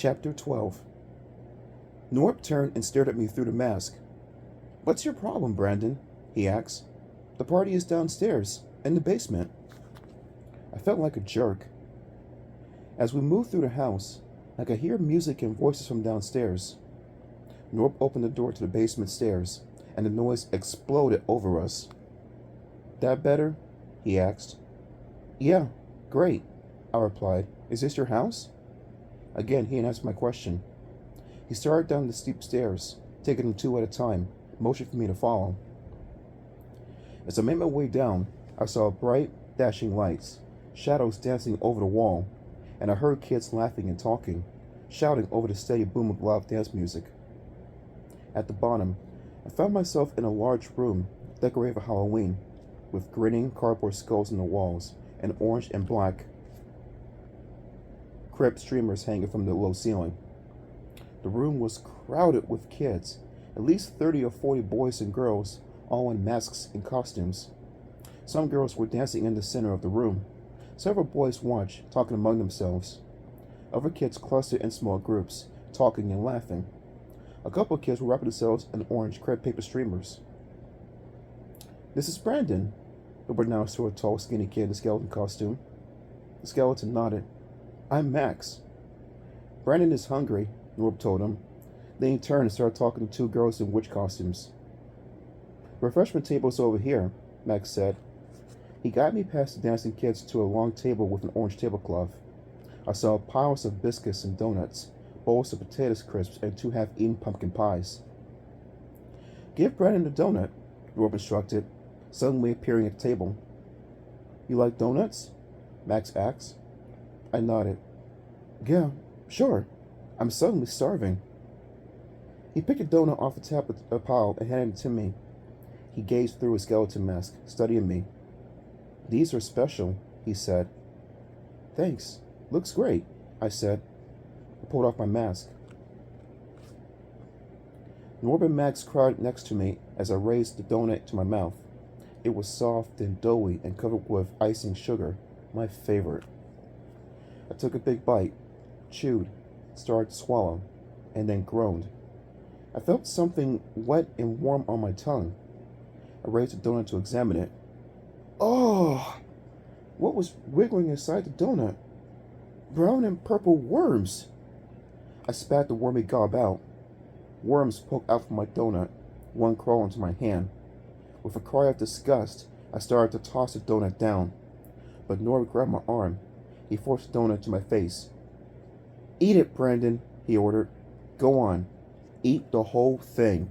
Chapter 12. Norb turned and stared at me through the mask. "What's your problem, Brandon?" he asked. "The party is downstairs, in the basement." I felt like a jerk. As we moved through the house, I could hear music and voices from downstairs. Norb opened the door to the basement stairs, and the noise exploded over us. "That better?" he asked. "Yeah, great," I replied. "Is this your house?" Again, he answered my question. He started down the steep stairs, taking them two at a time, motioning for me to follow. As I made my way down, I saw bright, dashing lights, shadows dancing over the wall, and I heard kids laughing and talking, shouting over the steady boom of loud dance music. At the bottom, I found myself in a large room decorated for Halloween, with grinning cardboard skulls on the walls and orange and black crepe streamers hanging from the low ceiling. The room was crowded with kids, at least 30 or 40 boys and girls, all in masks and costumes. Some girls were dancing in the center of the room. Several boys watched, talking among themselves. Other kids clustered in small groups, talking and laughing. A couple of kids were wrapping themselves in orange crepe paper streamers. "This is Brandon," the pronounced to a tall, skinny kid in a skeleton costume. The skeleton nodded. "I'm Max." "Brandon is hungry," Norb told him. Then he turned and started talking to two girls in witch costumes. "The refreshment table is over here," Max said. He guided me past the dancing kids to a long table with an orange tablecloth. I saw piles of biscuits and donuts, bowls of potato crisps, and two half-eaten pumpkin pies. "Give Brandon a donut," Norb instructed, suddenly appearing at the table. "You like donuts?" Max asked. I nodded. "Yeah, sure. I'm suddenly starving." He picked a donut off the top of the pile and handed it to me. He gazed through his skeleton mask, studying me. "These are special," he said. "Thanks. Looks great," I said. I pulled off my mask. Norb and Max crowded next to me as I raised the donut to my mouth. It was soft and doughy and covered with icing sugar, my favorite. I took a big bite, chewed, started to swallow, and then groaned. I felt something wet and warm on my tongue. I raised the donut to examine it. Oh! What was wiggling inside the donut? Brown and purple worms! I spat the wormy gob out. Worms poked out from my donut, one crawled into my hand. With a cry of disgust, I started to toss the donut down. But Norb grabbed my arm. He forced the donut to my face. "Eat it, Brandon," he ordered. "Go on. Eat the whole thing."